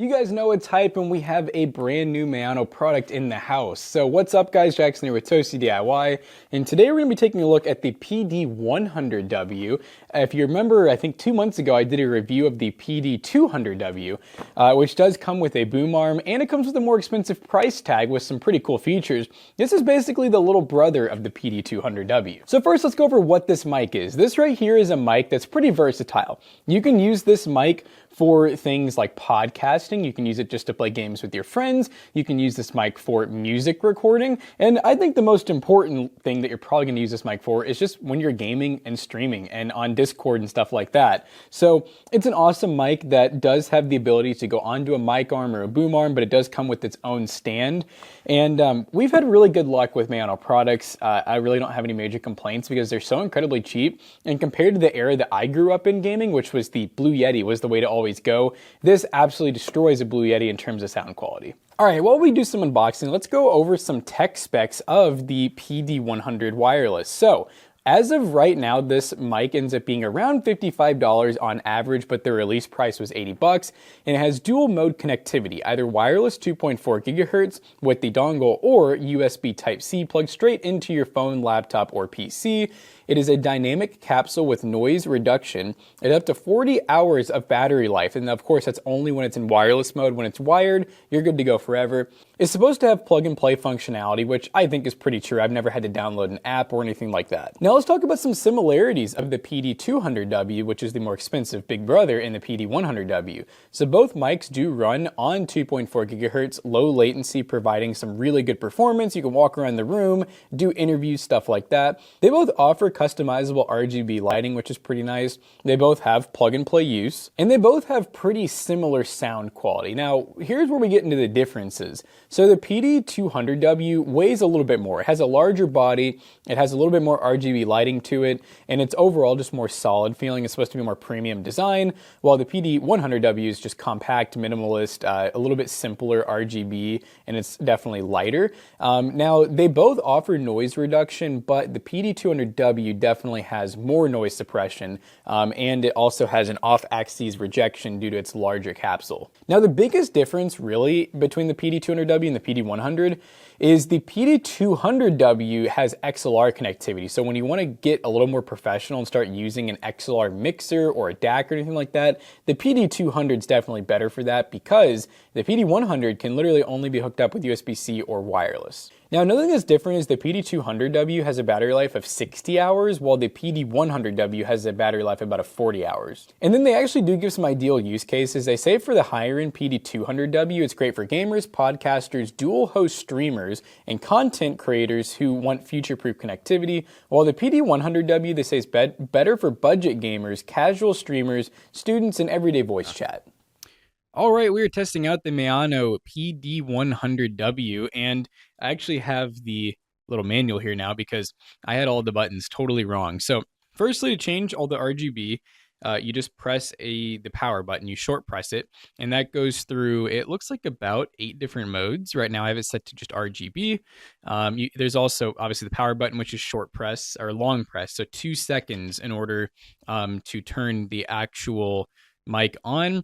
You guys know it's hype and we have a brand new Maono product in the house. So what's up guys, Jackson here with Toasty DIY, and today we're going to be taking a look at the PD100W. If you remember, I think 2 months ago I did a review of the PD200W, which does come with a boom arm and it comes with a more expensive price tag with some pretty cool features. This is basically the little brother of the PD200W. So first let's go over what this mic is. This right here is a mic that's pretty versatile. You can use this mic for things like podcasting. You can use it just to play games with your friends. You can use this mic for music recording. And I think the most important thing that you're probably going to use this mic for is just when you're gaming and streaming and on Discord and stuff like that. So it's an awesome mic that does have the ability to go onto a mic arm or a boom arm, but it does come with its own stand. And we've had really good luck with Maono products. I really don't have any major complaints because they're so incredibly cheap. And compared to the era that I grew up in gaming, which was the Blue Yeti was the way to always go, this absolutely destroys a Blue Yeti in terms of sound quality. All right, while we do some unboxing, let's go over some tech specs of the PD100 wireless. So, as of right now, this mic ends up being around $55 on average, but the release price was $80, and it has dual mode connectivity, either wireless 2.4 gigahertz with the dongle or USB Type-C plugged straight into your phone, laptop, or PC. It is a dynamic capsule with noise reduction. It has up to 40 hours of battery life, and of course that's only when it's in wireless mode. When it's wired, you're good to go forever. It's supposed to have plug and play functionality, which I think is pretty true. I've never had to download an app or anything like that. Now let's talk about some similarities of the PD200W, which is the more expensive big brother, and the PD100W. So both mics do run on 2.4 gigahertz, low latency, providing some really good performance. You can walk around the room, do interviews, stuff like that. They both offer customizable RGB lighting, which is pretty nice. They both have plug and play use, and they both have pretty similar sound quality. Now, here's where we get into the differences. So the PD200W weighs a little bit more. It has a larger body, it has a little bit more RGB lighting to it, and it's overall just more solid feeling. It's supposed to be more premium design, while the PD100W is just compact, minimalist, a little bit simpler RGB, and it's definitely lighter. Now, they both offer noise reduction, but the PD200W definitely has more noise suppression, and it also has an off-axis rejection due to its larger capsule. Now, the biggest difference really between the PD200W and the PD100 is the PD200W has XLR connectivity. So when you want to get a little more professional and start using an XLR mixer or a DAC or anything like that, the PD200 is definitely better for that because the PD100 can literally only be hooked up with USB-C or wireless. Now, another thing that's different is the PD200W has a battery life of 60 hours, while the PD100W has a battery life of about 40 hours. And then they actually do give some ideal use cases. They say for the higher-end PD200W, it's great for gamers, podcasters, dual-host streamers, and content creators who want future-proof connectivity, while the PD100W, they say, is better for budget gamers, casual streamers, students, and everyday voice chat. All right, we are testing out the Maono PD100W, and I actually have the little manual here now because I had all the buttons totally wrong. So firstly, to change all the RGB, you just press the power button, you short press it, and that goes through, it looks like about 8 different modes. Right now I have it set to just RGB. There's also obviously the power button, which is short press or long press, so 2 seconds in order to turn the actual mic on.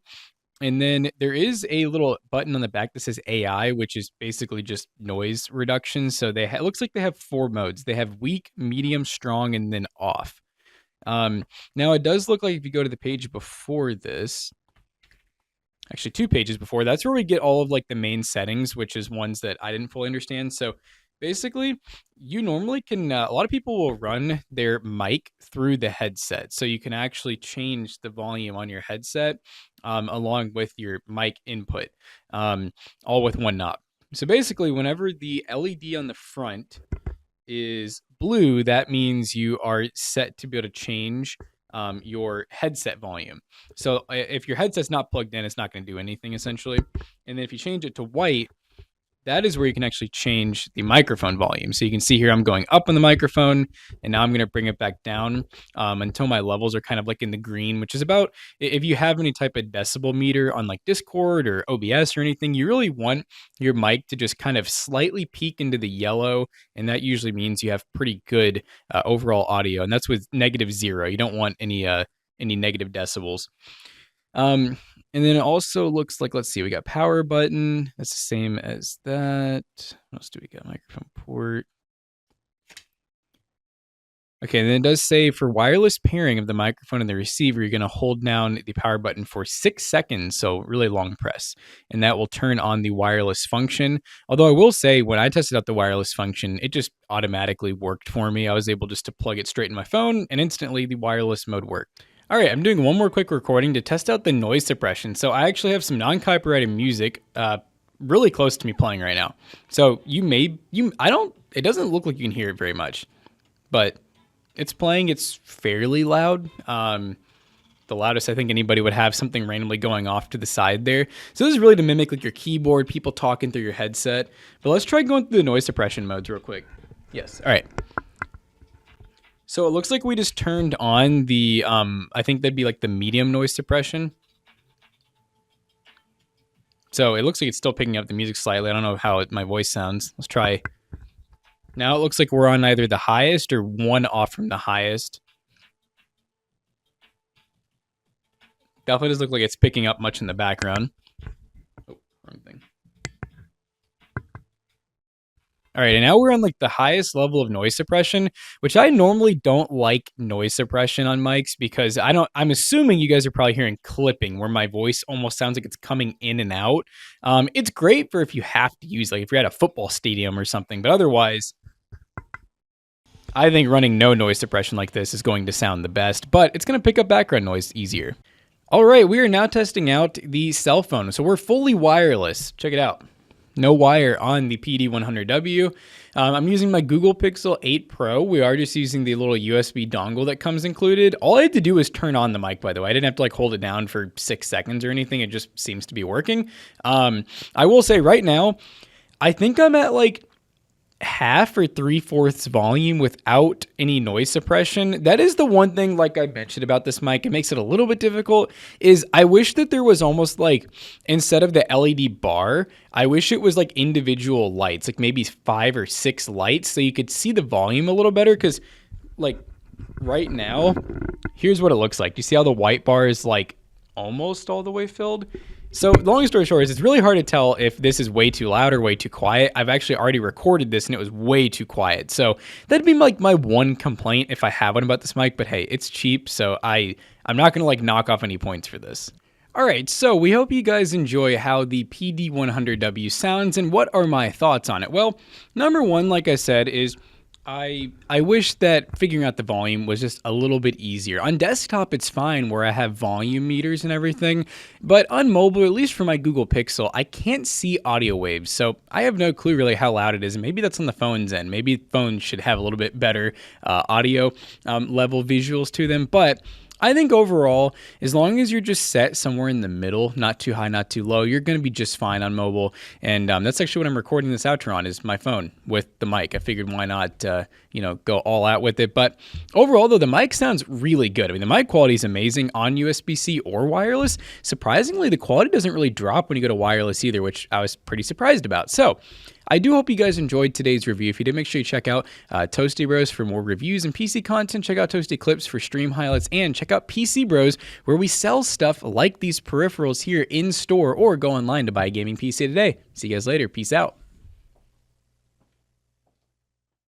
And then there is a little button on the back that says AI, which is basically just noise reduction. So it looks like they have 4 modes. They have weak, medium, strong, and then off. Now it does look like if you go to the page before this, actually 2 pages before, that's where we get all of like the main settings, which is ones that I didn't fully understand. So basically, you normally can, a lot of people will run their mic through the headset. So you can actually change the volume on your headset along with your mic input, all with one knob. So basically, whenever the LED on the front is blue, that means you are set to be able to change your headset volume. So if your headset's not plugged in, it's not going to do anything essentially. And then if you change it to white, that is where you can actually change the microphone volume. So you can see here I'm going up on the microphone, and now I'm going to bring it back down until my levels are kind of like in the green, which is about, if you have any type of decibel meter on like Discord or OBS or anything, you really want your mic to just kind of slightly peak into the yellow, and that usually means you have pretty good overall audio, and that's with -0. You don't want any negative decibels. And then it also looks like, let's see, we got power button. That's the same as that. What else do we got? Microphone port. Okay, and then it does say for wireless pairing of the microphone and the receiver, you're going to hold down the power button for 6 seconds, so really long press, and that will turn on the wireless function. Although I will say, when I tested out the wireless function, it just automatically worked for me. I was able just to plug it straight in my phone, and instantly the wireless mode worked. All right, I'm doing one more quick recording to test out the noise suppression. So I actually have some non-copyrighted music really close to me playing right now. So it doesn't look like you can hear it very much, but it's playing. It's fairly loud. The loudest I think anybody would have something randomly going off to the side there. So this is really to mimic like your keyboard, people talking through your headset. But let's try going through the noise suppression modes real quick. Yes. All right. So it looks like we just turned on the, I think that'd be like the medium noise suppression. So it looks like it's still picking up the music slightly. I don't know how my voice sounds. Let's try. Now it looks like we're on either the highest or one off from the highest. Definitely doesn't look like it's picking up much in the background. Oh, wrong thing. All right, and now we're on like the highest level of noise suppression, which I normally don't like noise suppression on mics because I'm assuming you guys are probably hearing clipping where my voice almost sounds like it's coming in and out. It's great for if you have to use, like if you're at a football stadium or something, but otherwise, I think running no noise suppression like this is going to sound the best, but it's going to pick up background noise easier. All right, we are now testing out the cell phone. So we're fully wireless. Check it out. No wire on the PD100W. I'm using my Google Pixel 8 Pro. We are just using the little USB dongle that comes included. All I had to do was turn on the mic, by the way. I didn't have to like hold it down for 6 seconds or anything. It just seems to be working. I will say right now, I think I'm at like half or 3/4 volume without any noise suppression. That is the one thing, like I mentioned about this mic, it makes it a little bit difficult, is I wish that there was almost like, instead of the LED bar, I wish it was like individual lights, like maybe 5 or 6 lights so you could see the volume a little better, because like right now, here's what it looks like. You see how the white bar is like almost all the way filled? So long story short is it's really hard to tell if this is way too loud or way too quiet. I've actually already recorded this and it was way too quiet. So that'd be like my one complaint if I have one about this mic, but hey, it's cheap. So I'm not going to like knock off any points for this. All right, so we hope you guys enjoy how the PD100W sounds and what are my thoughts on it. Well, number one, like I said, is I wish that figuring out the volume was just a little bit easier. On desktop, it's fine where I have volume meters and everything, but on mobile, at least for my Google Pixel, I can't see audio waves, so I have no clue really how loud it is, and maybe that's on the phone's end. Maybe phones should have a little bit better audio level visuals to them, but I think overall, as long as you're just set somewhere in the middle, not too high, not too low, you're going to be just fine on mobile. And that's actually what I'm recording this outro on, is my phone with the mic. I figured why not, go all out with it. But overall, though, the mic sounds really good. I mean, the mic quality is amazing on USB-C or wireless. Surprisingly, the quality doesn't really drop when you go to wireless either, which I was pretty surprised about. So I do hope you guys enjoyed today's review. If you did, make sure you check out Toasty Bros for more reviews and PC content. Check out Toasty Clips for stream highlights, and check out PC Bros, where we sell stuff like these peripherals here in store, or go online to buy a gaming PC today. See you guys later. Peace out.